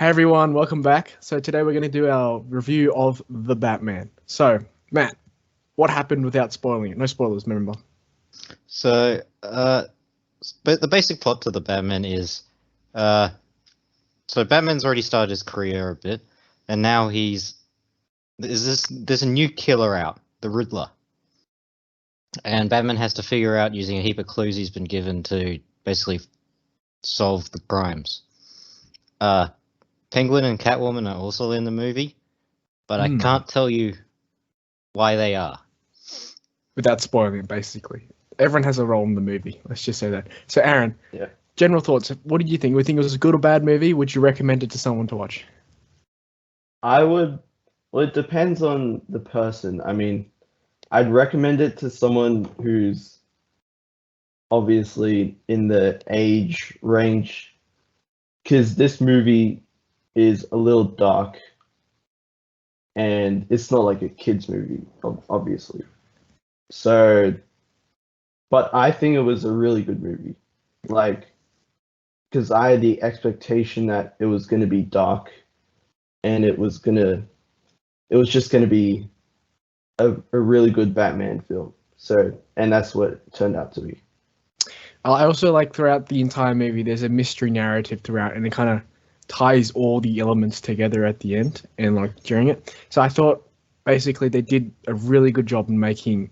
Hey everyone, welcome back. So today we're going to do our review of The Batman. So, Matt, what happened without spoiling it? No spoilers, remember. So, but the basic plot to the Batman is, uh, so Batman's already started his career a bit, and now there's a new killer out, the Riddler, and Batman has to figure out using a heap of clues he's been given to basically solve the crimes. Penguin and Catwoman are also in the movie, but I can't tell you why they are. Without spoiling it, basically. Everyone has a role in the movie. Let's just say that. So, Aaron, Yeah. general thoughts. What did you think? Would you think it was a good or bad movie? Would you recommend it to someone to watch? I would, well, it depends on the person. I mean, I'd recommend it to someone who's obviously in the age range, because this movie is a little dark and it's not like a kid's movie, obviously. So, but I think it was a really good movie. Like, because I had the expectation that it was going to be dark and it was just gonna be a really good Batman film. So, and that's what it turned out to be. I also like throughout the entire movie, there's a mystery narrative throughout, and it kind of ties all the elements together at the end and like during it. So I thought basically they did a really good job in making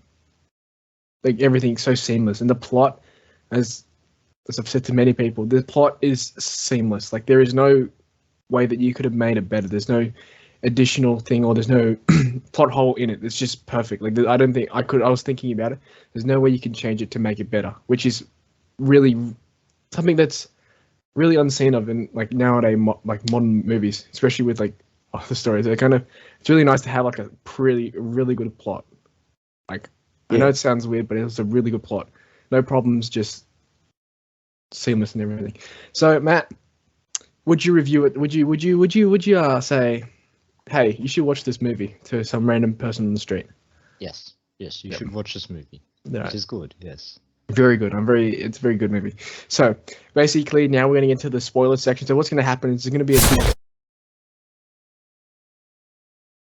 like everything so seamless, and the plot, as I've said to many people, the plot is seamless. Like there is no way that you could have made it better. There's no additional thing or there's no plot hole in it. It's just perfect. Like I don't think I could. I was thinking about it. There's no way you can change it to make it better, which is really something that's really unseen of in like nowadays like modern movies, especially with like the stories. They're kind of it's really nice to have like a really good plot. Like I know it sounds weird, but it's a really good plot. No problems, just seamless and everything. So Matt, would you review it? Would you say, hey, you should watch this movie to some random person on the street? Yes, you should watch this movie. Right. It is good. Yes. Very good. It's a very good movie. So basically, now we're going to get to the spoiler section. So what's going to happen is there's going to be a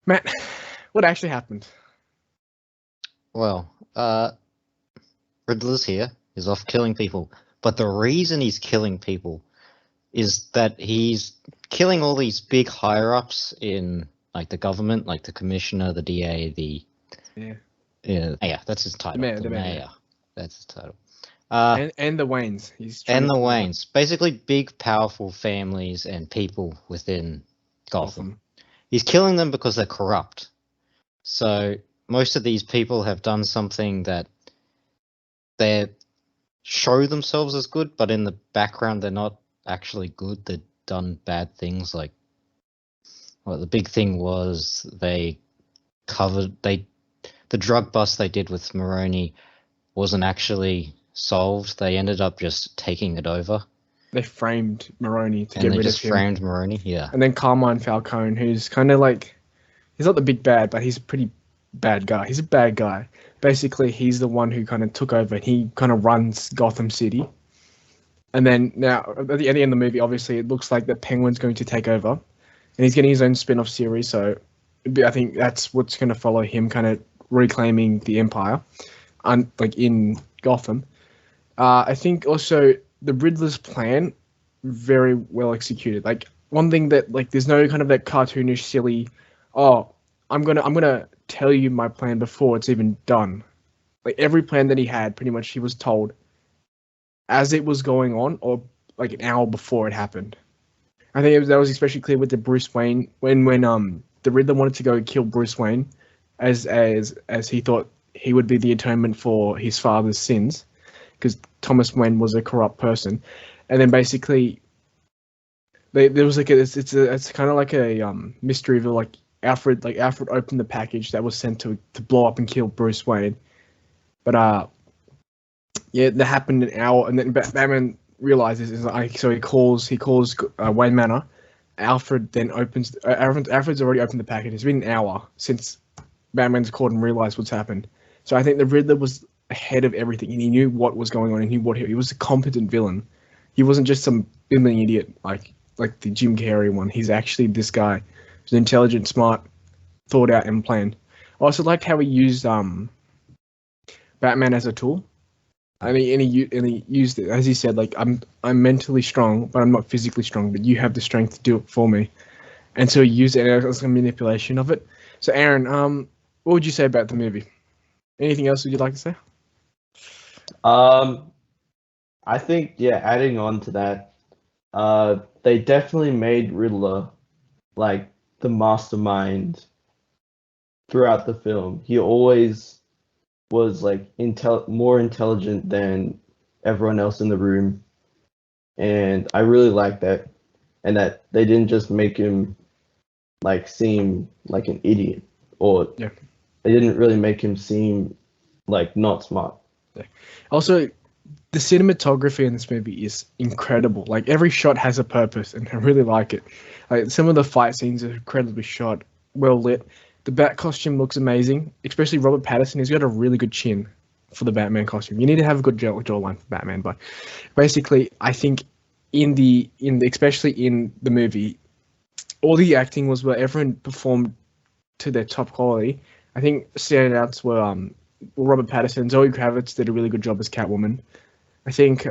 Matt. What actually happened? Well, Riddler's here. He's off killing people. But the reason he's killing people is that he's killing all these big higher-ups in like the government, like the commissioner, the DA, yeah, that's his title. The mayor. That's his title. And the Waynes. And the Waynes. Basically big, powerful families and people within Gotham. He's killing them because they're corrupt. So most of these people have done something that they show themselves as good, but in the background they're not actually good. They've done bad things. Like, well, the big thing was the drug bust they did with Maroni wasn't actually solved. They ended up just taking it over. They framed Maroni to get rid of him. And they just framed Maroni, yeah. And then Carmine Falcone, who's kind of like, he's not the big bad, but he's a pretty bad guy. He's a bad guy. Basically, he's the one who kind of took over. He kind of runs Gotham City. And then now, at the end of the movie, obviously, it looks like the Penguin's going to take over. And he's getting his own spin-off series, so I think that's what's going to follow him kind of reclaiming the Empire, like in Gotham. I think also the Riddler's plan, very well executed. Like one thing that like there's no kind of that cartoonish, silly, oh, I'm gonna tell you my plan before it's even done. Like every plan that he had, pretty much he was told as it was going on, or like an hour before it happened. I think that was especially clear with the Bruce Wayne when the Riddler wanted to go kill Bruce Wayne, as he thought he would be the atonement for his father's sins, because Thomas Wayne was a corrupt person, and then basically there was like it's kind of like a mystery of like Alfred opened the package that was sent to blow up and kill Bruce Wayne, but yeah, that happened an hour, and then Batman realizes so he calls Wayne Manor. Alfred then opens. Alfred's already opened the package. It's been an hour since Batman's called and realized what's happened. So I think the Riddler was ahead of everything, and he knew what was going on, and he was a competent villain. He wasn't just some bimbling idiot. Like like the Jim Carrey one. He's actually this guy who's intelligent, smart, thought out, and planned. I also liked how he used Batman as a tool. And he used it, as he said, like I'm mentally strong, but I'm not physically strong. But you have the strength to do it for me, and so he used it as a manipulation of it. So Aaron, what would you say about the movie? Anything else would you like to say? I think, yeah, adding on to that, they definitely made Riddler like the mastermind throughout the film. He always was like more intelligent than everyone else in the room, and I really like that. And that they didn't just make him like seem like an idiot, or Yeah. they didn't really make him seem like not smart. Also, the cinematography in this movie is incredible. Like every shot has a purpose, and I really like it. Like some of the fight scenes are incredibly shot, well lit. The Bat costume looks amazing, especially Robert Pattinson. He's got a really good chin for the Batman costume. You need to have a good jawline for Batman, but basically, I think especially in the movie, all the acting was where everyone performed to their top quality. I think standouts were Robert Pattinson, Zoe Kravitz did a really good job as Catwoman. I think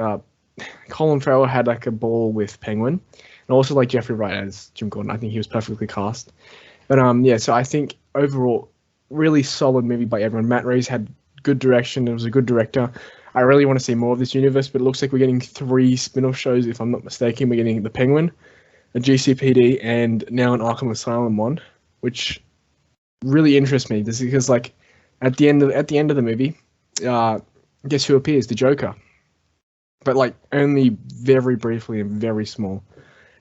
Colin Farrell had like a ball with Penguin, and also like Jeffrey Wright as Jim Gordon. I think he was perfectly cast. But yeah, so I think overall, really solid movie by everyone. Matt Reeves had good direction. It was a good director. I really want to see more of this universe, but it looks like we're getting 3 spin-off shows, if I'm not mistaken. We're getting The Penguin, a GCPD, and now an Arkham Asylum one, which really interests me. This is because like at the end of the movie, guess who appears? The Joker, but like only very briefly and very small.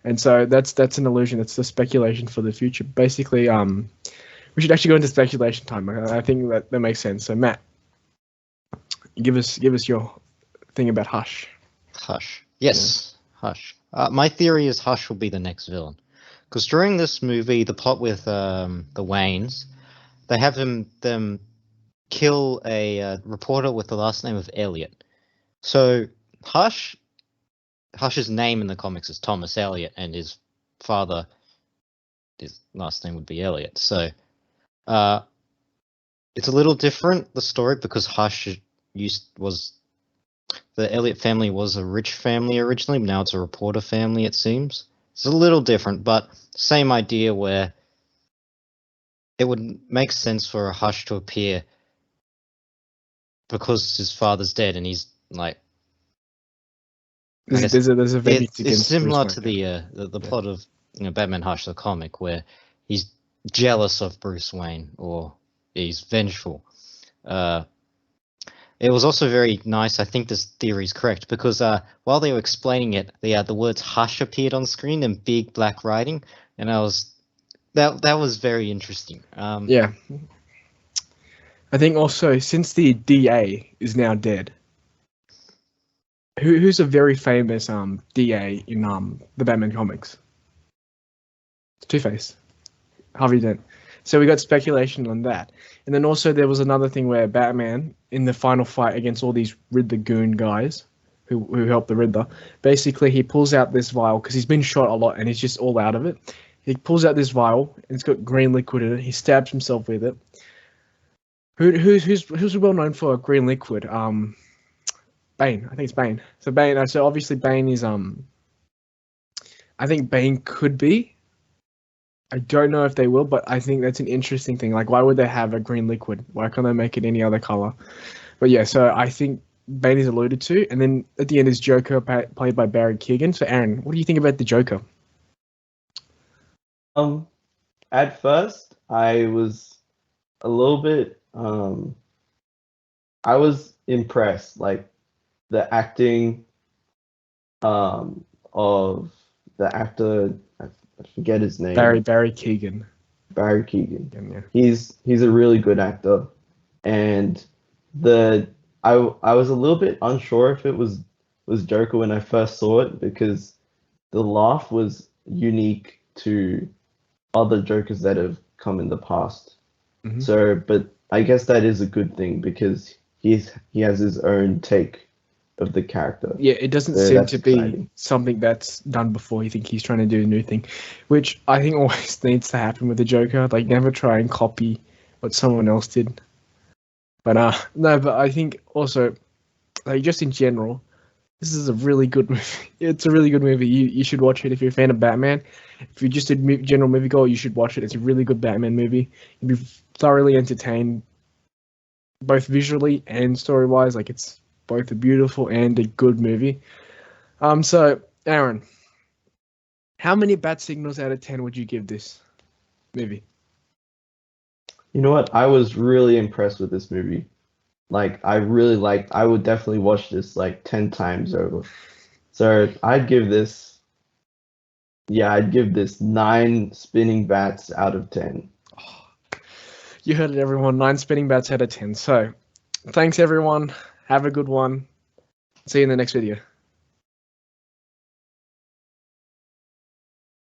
And so that's an illusion. That's the speculation for the future. Basically, we should actually go into speculation time. I think that makes sense. So Matt, give us your thing about Hush. Hush. Yes, yeah. Hush. My theory is Hush will be the next villain, because during this movie, the plot with the Waynes, they have them kill a reporter with the last name of Elliot. So Hush's name in the comics is Thomas Elliot, and his last name would be Elliot. So it's a little different, the story, because Hush the Elliot family was a rich family originally, but now it's a reporter family, it seems. It's a little different, but same idea, where it would make sense for a Hush to appear because his father's dead, and he's like, There's a it's similar to the plot of Batman Hush, the comic, where he's jealous of Bruce Wayne, or he's vengeful. It was also very nice. I think this theory is correct, because while they were explaining it, the words "Hush" appeared on screen in big black writing, and that was very interesting. Yeah, I think also, since the DA is now dead, who's a very famous DA in the Batman comics? Two-Face, Harvey Dent. So we got speculation on that. And then also there was another thing where Batman, in the final fight against all these Riddler goon guys who helped the Riddler, basically he pulls out this vial, because he's been shot a lot and he's just all out of it. He pulls out this vial and it's got green liquid in it. He stabs himself with it. Who's well known for green liquid? Bane. I think it's Bane. So Bane. So obviously Bane is I think Bane could be. I don't know if they will, but I think that's an interesting thing. Like, why would they have a green liquid? Why can't they make it any other color? But yeah, so I think Bane is alluded to, and then at the end is Joker, played by Barry Keoghan. So Aaron, what do you think about the Joker? At first, I was a little bit I was impressed, like the acting of the actor. I forget his name. Barry Keoghan. Barry Keoghan. Yeah. He's a really good actor, and I was a little bit unsure if it was Joker when I first saw it, because the laugh was unique to other Jokers that have come in the past. Mm-hmm. So, but I guess that is a good thing, because he has his own take of the character. Yeah, it doesn't So seem that's to be exciting. something that's done before. You think he's trying to do a new thing, which I think always needs to happen with the Joker. Like, never try and copy what someone else did. But no, but I think also, like, just in general, this is a really good movie. It's a really good movie. You should watch it if you're a fan of Batman. If you're just a general moviegoer, you should watch it. It's a really good Batman movie. You'll be thoroughly entertained, both visually and story-wise. Like, it's both a beautiful and a good movie. So Aaron, how many bat signals out of 10 would you give this movie? You know what? I was really impressed with this movie. Like, I would definitely watch this like 10 times over. So I'd give this 9 spinning bats out of 10. You heard it, everyone. 9 spinning bats out of 10. So thanks, everyone. Have a good one. See you in the next video.